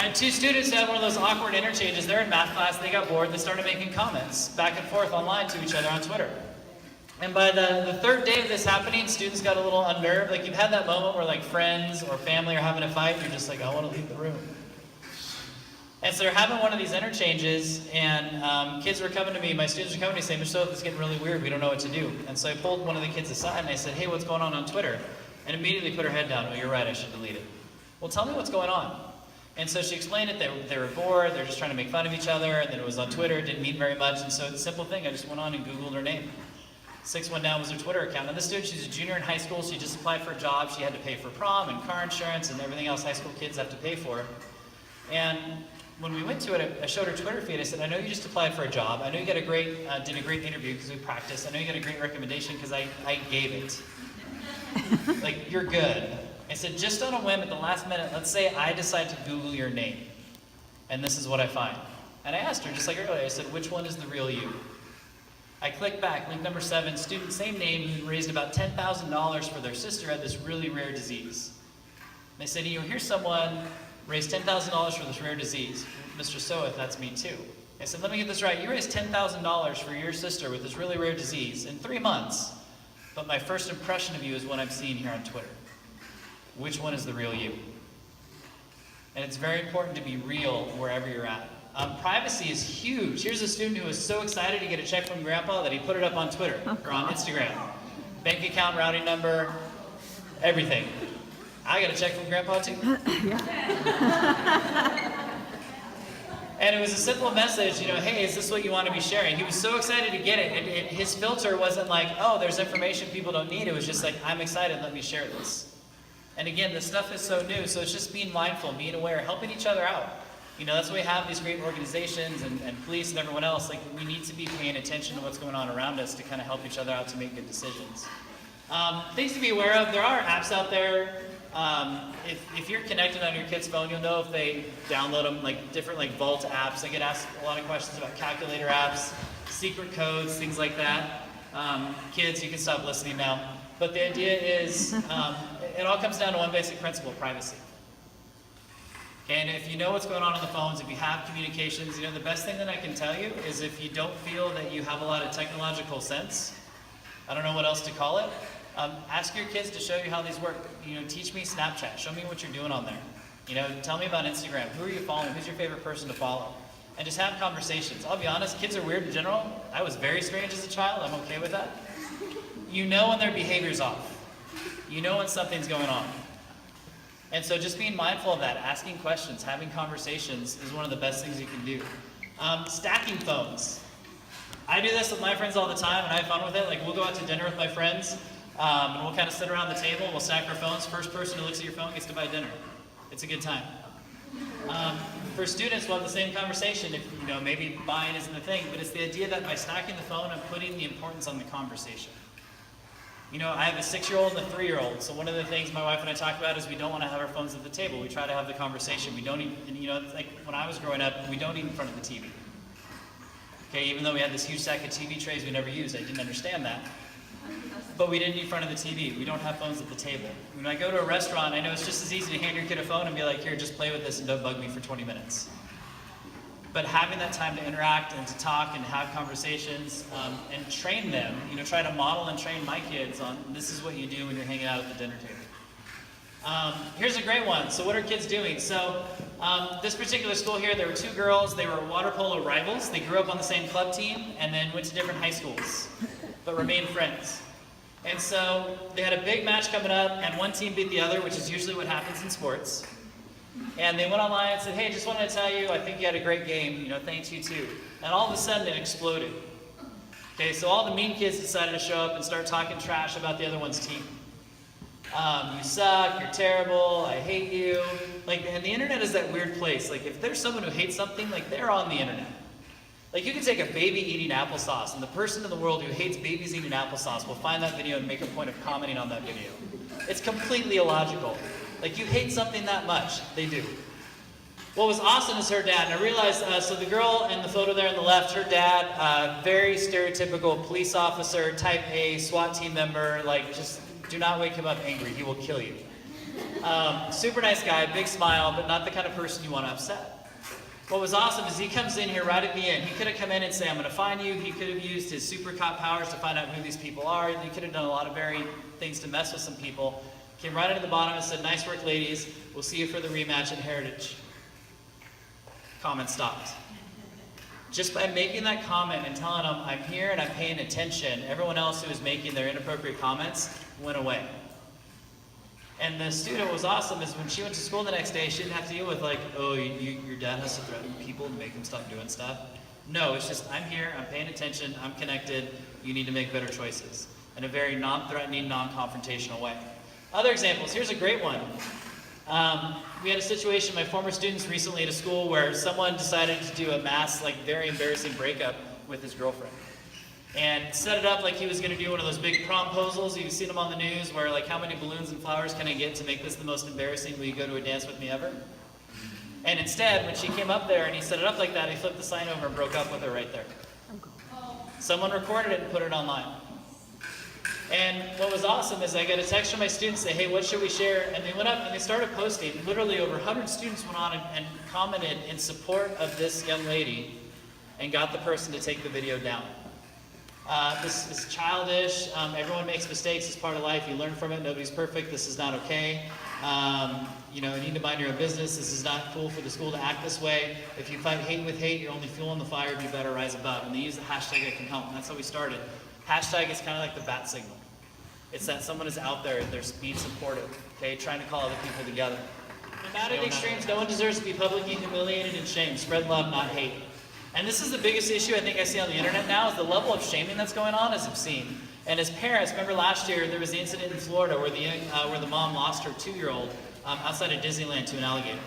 had two students who had one of those awkward interchanges. They're in math class, they got bored, they started making comments back and forth online to each other on Twitter. And by the third day of this happening, students got a little unnerved. Like, you've had that moment where like friends or family are having a fight, and you're just like, I want to leave the room. And so they're having one of these interchanges, and kids were coming to me, my students were coming to me saying, Mr. Soth, it's getting really weird, we don't know what to do. And so I pulled one of the kids aside and I said, hey, what's going on Twitter? And immediately put her head down, oh, you're right, I should delete it. Well, tell me what's going on. And so she explained it, they were bored, they're just trying to make fun of each other, and then it was on Twitter, it didn't mean very much, and so it's a simple thing, I just went on and Googled her name. 6 went down was her Twitter account. Now this student, she's a junior in high school, she just applied for a job, she had to pay for prom and car insurance and everything else high school kids have to pay for. And when we went to it, I showed her Twitter feed, I said, I know you just applied for a job, I know you got a great, did a great interview because we practiced, I know you got a great recommendation because I gave it. Like, you're good. I said, just on a whim at the last minute, let's say I decide to Google your name, and this is what I find. And I asked her, just like earlier, I said, which one is the real you? I clicked back, link number 7, student, same name, who raised about $10,000 for their sister had this really rare disease. And they said, you know, here's someone raised $10,000 for this rare disease. Mr. Soth, that's me too. I said, let me get this right, you raised $10,000 for your sister with this really rare disease in 3 months, but my first impression of you is what I'm seeing here on Twitter. Which one is the real you? And it's very important to be real wherever you're at. Privacy is huge. Here's a student who was so excited to get a check from grandpa that he put it up on Twitter or on Instagram. Bank account, routing number, everything. I got a check from grandpa too. And it was a simple message, you know, hey, is this what you want to be sharing? He was so excited to get it. His filter wasn't like, oh, there's information people don't need. It was just like, I'm excited, let me share this. And again, this stuff is so new, so it's just being mindful, being aware, helping each other out. You know, that's why we have these great organizations and police and everyone else. Like, we need to be paying attention to what's going on around us to kind of help each other out to make good decisions. Things to be aware of, there are apps out there. If you're connected on your kid's phone, you'll know if they download them, like different like Vault apps. I get asked a lot of questions about calculator apps, secret codes, things like that. Kids, you can stop listening now. But the idea is, it all comes down to one basic principle, privacy. And if you know what's going on the phones, if you have communications, you know, the best thing that I can tell you is if you don't feel that you have a lot of technological sense, I don't know what else to call it, ask your kids to show you how these work. You know, teach me Snapchat, show me what you're doing on there. You know, tell me about Instagram, who are you following, who's your favorite person to follow? And just have conversations. I'll be honest, kids are weird in general. I was very strange as a child, I'm okay with that. You know when their behavior's off. You know when something's going on. And so just being mindful of that, asking questions, having conversations is one of the best things you can do. Stacking phones. I do this with my friends all the time and I have fun with it. Like, we'll go out to dinner with my friends and we'll kind of sit around the table and we'll stack our phones. First person who looks at your phone gets to buy dinner. It's a good time. For students, we'll have the same conversation. If, you know, maybe buying isn't the thing, but it's the idea that by stacking the phone, I'm putting the importance on the conversation. You know, I have a 6-year-old and a 3-year-old, so one of the things my wife and I talk about is we don't want to have our phones at the table. We try to have the conversation. We don't even, you know, like when I was growing up, we don't eat in front of the TV. Okay, even though we had this huge stack of TV trays we never used, I didn't understand that. But we didn't eat in front of the TV. We don't have phones at the table. When I go to a restaurant, I know it's just as easy to hand your kid a phone and be like, here, just play with this and don't bug me for 20 minutes. But having that time to interact and to talk and have conversations and train them, you know, try to model and train my kids on this is what you do when you're hanging out at the dinner table. Here's a great one. So what are kids doing? So this particular school here, there were 2 girls. They were water polo rivals. They grew up on the same club team and then went to different high schools, but remained friends. And so they had a big match coming up and one team beat the other, which is usually what happens in sports. And they went online and said, hey, just wanted to tell you, I think you had a great game, you know, thanks you too. And all of a sudden it exploded. Okay, so all the mean kids decided to show up and start talking trash about the other one's team. You suck, you're terrible, I hate you. Like, and the internet is that weird place. Like, if there's someone who hates something, like, they're on the internet. Like, you can take a baby eating applesauce, and the person in the world who hates babies eating applesauce will find that video and make a point of commenting on that video. It's completely illogical. Like, you hate something that much. They do. What was awesome is her dad, and I realized, so the girl in the photo there on the left, her dad, very stereotypical police officer, type A, SWAT team member, like, just do not wake him up angry, he will kill you. Super nice guy, big smile, but not the kind of person you want to upset. What was awesome is he comes in here right at the end. He could have come in and said, I'm going to find you. He could have used his super cop powers to find out who these people are. He could have done a lot of varied things to mess with some people. Came right into the bottom and said, nice work, ladies. We'll see you for the rematch at Heritage. Comment stopped. Just by making that comment and telling them, I'm here and I'm paying attention, everyone else who was making their inappropriate comments went away. And the student was awesome is when she went to school the next day, she didn't have to deal with like, oh, your dad has to threaten people to make them stop doing stuff. No, it's just, I'm here, I'm paying attention, I'm connected, you need to make better choices. In a very non-threatening, non-confrontational way. Other examples, here's a great one. We had a situation, my former students recently at a school where someone decided to do a mass, like very embarrassing breakup with his girlfriend. And set it up like he was going to do one of those big promposals. You've seen them on the news where like, how many balloons and flowers can I get to make this the most embarrassing? Will you go to a dance with me ever? And instead, when she came up there and he set it up like that, he flipped the sign over and broke up with her right there. Someone recorded it and put it online. And what was awesome is I got a text from my students say, hey, what should we share? And they went up and they started posting. Literally over 100 students went on and commented in support of this young lady and got the person to take the video down. This is childish. Everyone makes mistakes. It's part of life. You learn from it. Nobody's perfect. This is not okay. You need to mind your own business. This is not cool for the school to act this way. If you fight hate with hate, you're only fueling the fire. You better rise above. And they use the hashtag, I can help. And that's how we started. Hashtag is kind of like the bat signal. It's that someone is out there, they're being supportive, okay, trying to call other people together. No matter the extremes, no one deserves to be publicly humiliated and shamed. Spread love, not hate. And this is the biggest issue I think I see on the internet now, is the level of shaming that's going on is obscene. And as parents, remember last year there was the incident in Florida where the mom lost her 2-year-old outside of Disneyland to an alligator.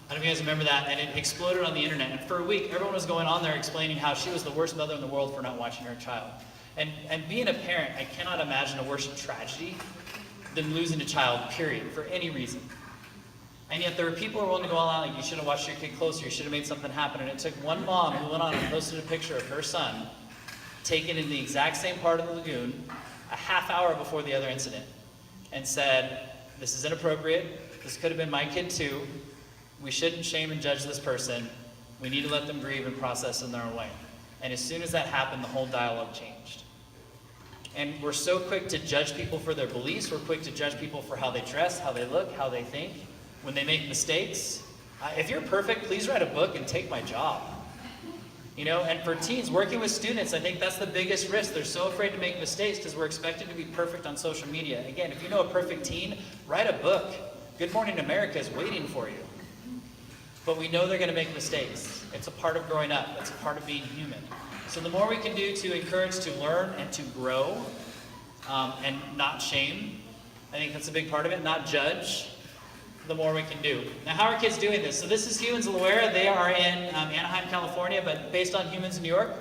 I don't know if you guys remember that, and it exploded on the internet. And for a week, everyone was going on there explaining how she was the worst mother in the world for not watching her child. And being a parent, I cannot imagine a worse tragedy than losing a child, period, for any reason. And yet there were people who were willing to go all out, like, you should have watched your kid closer, you should have made something happen. And it took one mom who went on and posted a picture of her son taken in the exact same part of the lagoon a half hour before the other incident and said, this is inappropriate, this could have been my kid too, we shouldn't shame and judge this person, we need to let them grieve and process in their own way. And as soon as that happened, the whole dialogue changed. And we're so quick to judge people for their beliefs, we're quick to judge people for how they dress, how they look, how they think, when they make mistakes. If you're perfect, please write a book and take my job. And for teens, working with students, I think that's the biggest risk. They're so afraid to make mistakes because we're expected to be perfect on social media. Again, if you know a perfect teen, write a book. Good Morning America is waiting for you. But we know they're going to make mistakes. It's a part of growing up. It's a part of being human. So the more we can do to encourage to learn and to grow and not shame, I think that's a big part of it, not judge, the more we can do. Now, how are kids doing this? So this is Humans of Loera. They are in Anaheim, California, but based on Humans New York.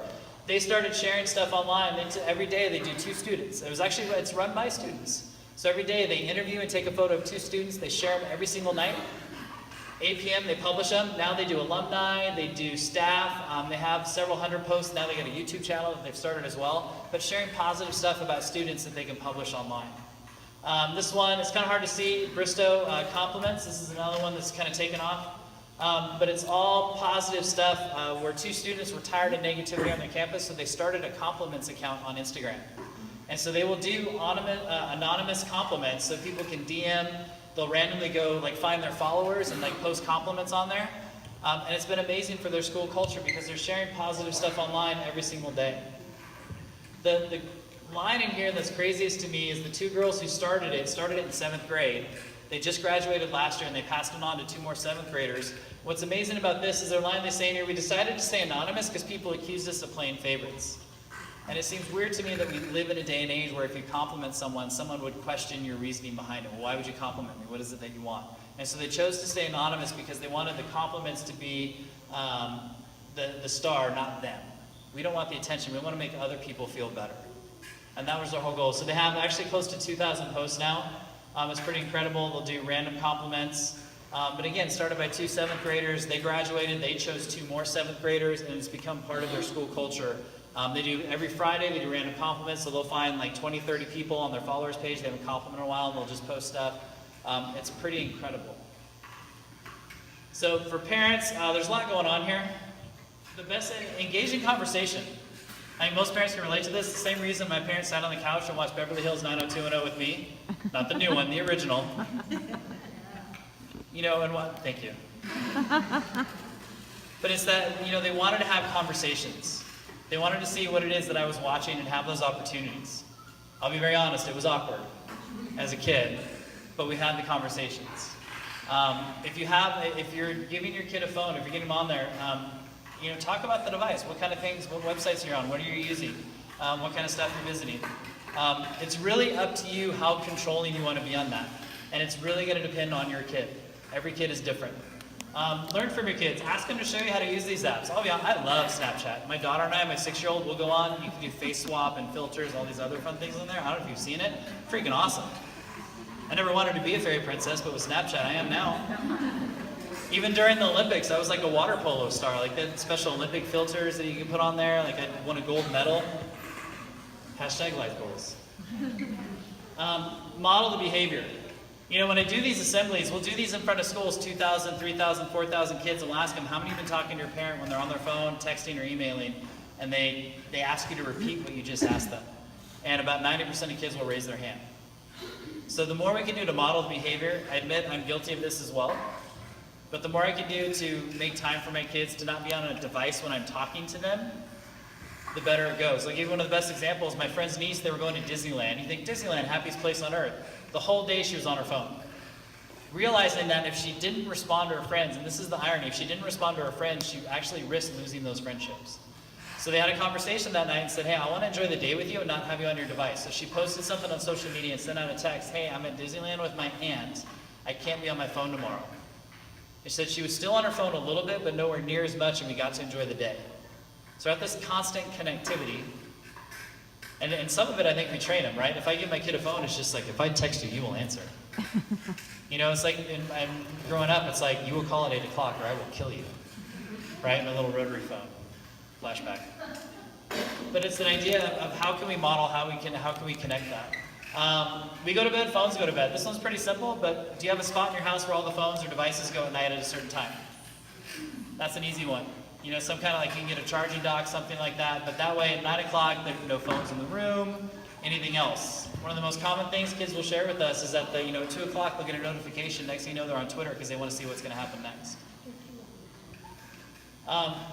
They started sharing stuff online. Every day they do 2 students. It's run by students. So every day they interview and take a photo of 2 students. They share them every single night. 8 p.m. they publish them. Now they do alumni, they do staff. They have several hundred posts. Now they got a YouTube channel that they've started as well. But sharing positive stuff about students that they can publish online. This one is kind of hard to see. Bristow Compliments. This is another one that's kind of taken off. But it's all positive stuff where 2 students were tired of negativity on their campus, so they started a compliments account on Instagram. And so they will do anonymous compliments so people can DM. They'll randomly go find their followers and post compliments on there. And it's been amazing for their school culture because they're sharing positive stuff online every single day. The line in here that's craziest to me is the 2 girls who started it in 7th grade. They just graduated last year and they passed it on to 2 more 7th graders. What's amazing about this is their line they say in here, we decided to stay anonymous because people accused us of playing favorites. And it seems weird to me that we live in a day and age where if you compliment someone would question your reasoning behind it. Well, why would you compliment me? What is it that you want? And so they chose to stay anonymous because they wanted the compliments to be the star, not them. We don't want the attention. We want to make other people feel better. And that was their whole goal. So they have actually close to 2,000 posts now. It's pretty incredible. They'll do random compliments. But again, started by 2 7th graders. They graduated. They chose 2 more 7th graders, and it's become part of their school culture. They do every Friday, they do random compliments, so they'll find 20, 30 people on their followers page, they haven't complimented in a while, and they'll just post stuff. It's pretty incredible. So for parents, there's a lot going on here. The best thing, engage in conversation. I mean, most parents can relate to this. The same reason my parents sat on the couch and watched Beverly Hills 90210 with me. Not the new one, the original. You know, and what? Thank you. But it's that, you know, they wanted to have conversations. They wanted to see what it is that I was watching and have those opportunities. I'll be very honest, it was awkward as a kid, but we had the conversations. If you're giving your kid a phone, if you're getting them on there, you know, talk about the device. What kind of things, what websites you're on, what are you using, what kind of stuff you're visiting. It's really up to you how controlling you want to be on that. And it's really going to depend on your kid. Every kid is different. Learn from your kids. Ask them to show you how to use these apps. I'll be honest, I love Snapchat. My daughter and I, my 6-year-old, will go on. You can do face swap and filters, all these other fun things on there. I don't know if you've seen it. Freaking awesome. I never wanted to be a fairy princess, but with Snapchat, I am now. Even during the Olympics, I was like a water polo star. Like the special Olympic filters that you can put on there. Like I won a gold medal. Hashtag life goals. Model the behavior. You know, when I do these assemblies, we'll do these in front of schools, 2,000, 3,000, 4,000 kids, and we'll ask them, how many have been talking to your parent when they're on their phone, texting, or emailing, and they ask you to repeat what you just asked them. And about 90% of kids will raise their hand. So the more we can do to model the behavior, I admit I'm guilty of this as well, but the more I can do to make time for my kids to not be on a device when I'm talking to them, the better it goes. I'll give you one of the best examples. My friend's niece, they were going to Disneyland. You think Disneyland, happiest place on earth. The whole day she was on her phone. Realizing that if she didn't respond to her friends, and this is the irony, if she didn't respond to her friends, she actually risked losing those friendships. So they had a conversation that night and said, hey, I want to enjoy the day with you and not have you on your device. So she posted something on social media and sent out a text, hey, I'm at Disneyland with my aunt. I can't be on my phone tomorrow. She said she was still on her phone a little bit, but nowhere near as much, and we got to enjoy the day. So at this constant connectivity, and some of it I think we train them, right? If I give my kid a phone, it's just like, if I text you, you will answer. You know, it's like, growing up, it's like, you will call at 8 o'clock or I will kill you. Right? My little rotary phone. Flashback. But it's an idea of how can we model, how can we connect that. We go to bed, phones go to bed. This one's pretty simple, but do you have a spot in your house where all the phones or devices go at night at a certain time? That's an easy one. You know, some kind of like, you can get a charging dock, something like that, but that way at 9 o'clock, there are no phones in the room, anything else. One of the most common things kids will share with us is that, at 2 o'clock, they'll get a notification, next thing you know, they're on Twitter because they want to see what's going to happen next.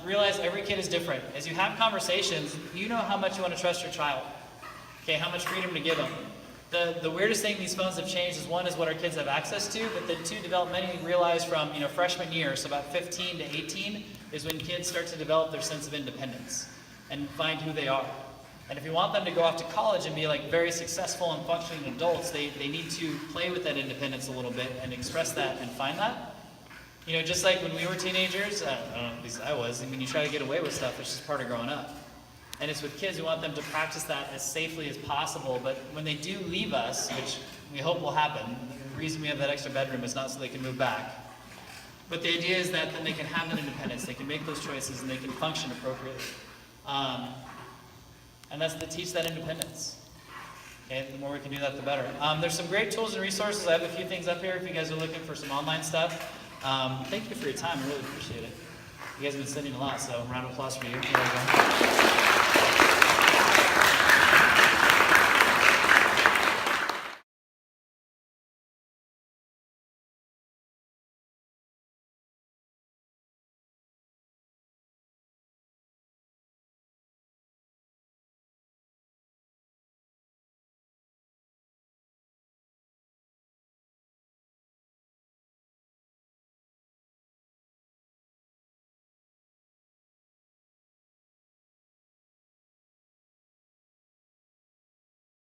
Realize every kid is different. As you have conversations, you know how much you want to trust your child. Okay, how much freedom to give them. The weirdest thing these phones have changed is, one, is what our kids have access to, but then two, developmentally realize from freshman year, so about 15 to 18, is when kids start to develop their sense of independence and find who they are. And if you want them to go off to college and be like very successful and functioning adults, they need to play with that independence a little bit and express that and find that. You know, just like when we were teenagers, at least I was, you try to get away with stuff, it's just part of growing up. And it's with kids, we want them to practice that as safely as possible, but when they do leave us, which we hope will happen, the reason we have that extra bedroom is not so they can move back. But the idea is that then they can have that independence, they can make those choices, and they can function appropriately. And that's to teach that independence. Okay, the more we can do that, the better. There's some great tools and resources. I have a few things up here if you guys are looking for some online stuff. Thank you for your time, I really appreciate it. You guys have been sending a lot, so round of applause for you.